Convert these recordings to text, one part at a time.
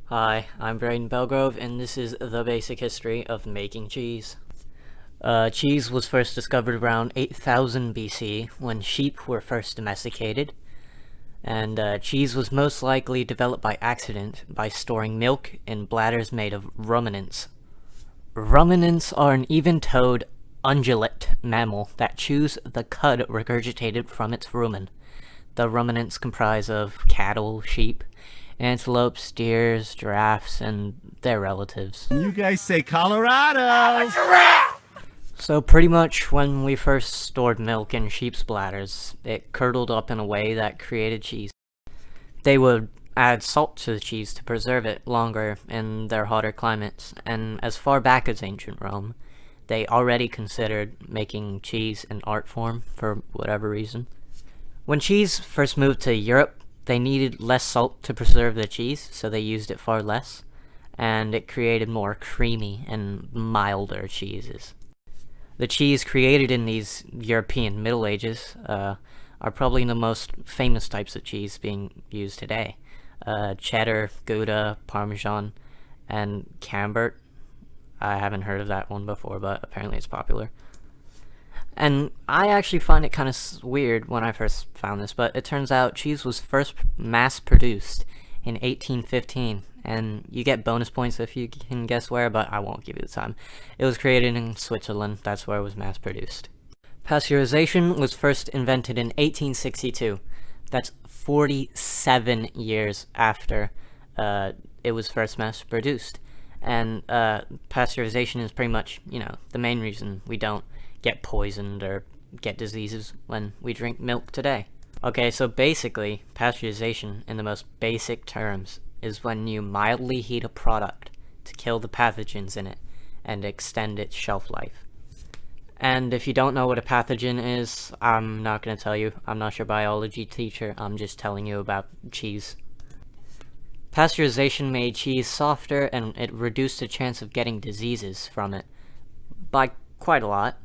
Hi, I'm Braden Belgrove, and this is the basic history of making cheese. Cheese was first discovered around 8000 BC when sheep were first domesticated, and cheese was most likely developed by accident by storing milk in bladders made of ruminants. Ruminants are an even-toed ungulate mammal that chews the cud regurgitated from its rumen. The ruminants comprise of cattle, sheep, antelopes, deers, giraffes, and their relatives. You guys say Colorado! So pretty much when we first stored milk in sheep's bladders, it curdled up in a way that created cheese. They would add salt to the cheese to preserve it longer in their hotter climates, and as far back as ancient Rome, they already considered making cheese an art form for whatever reason. When cheese first moved to Europe, they needed less salt to preserve the cheese, so they used it far less, and it created more creamy and milder cheeses. The cheese created in these European Middle Ages are probably the most famous types of cheese being used today. Cheddar, Gouda, Parmesan, and Camembert. I haven't heard of that one before, but apparently it's popular. And I actually find it kind of weird when I first found this, but it turns out cheese was first mass-produced in 1815, and you get bonus points if you can guess where, but I won't give you the time. It was created in Switzerland, that's where it was mass-produced. Pasteurization was first invented in 1862. That's 47 years after it was first mass-produced. And pasteurization is pretty much, the main reason we don't get poisoned or get diseases when we drink milk today. Okay, so basically, pasteurization, in the most basic terms, is when you mildly heat a product to kill the pathogens in it and extend its shelf life. And if you don't know what a pathogen is, I'm not going to tell you. I'm not your biology teacher, I'm just telling you about cheese. Pasteurization made cheese softer, and it reduced the chance of getting diseases from it by quite a lot.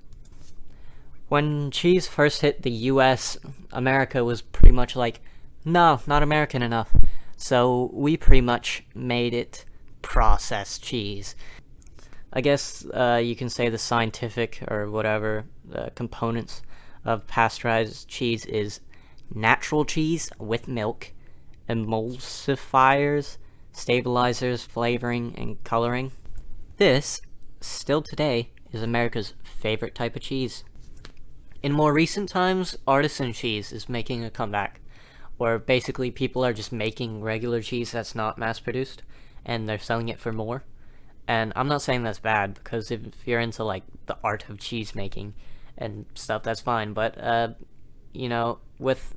When cheese first hit the US, America was pretty much like, no, not American enough. So we pretty much made it processed cheese. I guess you can say the scientific or whatever components of pasteurized cheese is natural cheese with milk, emulsifiers, stabilizers, flavoring, and coloring. This, still today, is America's favorite type of cheese. In more recent times, artisan cheese is making a comeback, where basically people are just making regular cheese that's not mass-produced, and they're selling it for more. And I'm not saying that's bad, because if you're into, like, the art of cheese making and stuff, that's fine, but, with,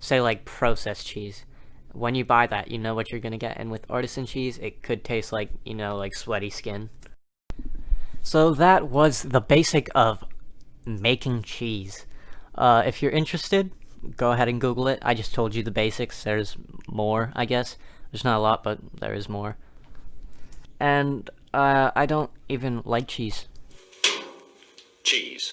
say, like, processed cheese, when you buy that, you know what you're gonna get, and with artisan cheese, it could taste like, like sweaty skin. So that was the basic of making cheese. If you're interested, go ahead and Google it. I just told you the basics. There's more, I guess. There's not a lot, but there is more. And I don't even like cheese. Cheese.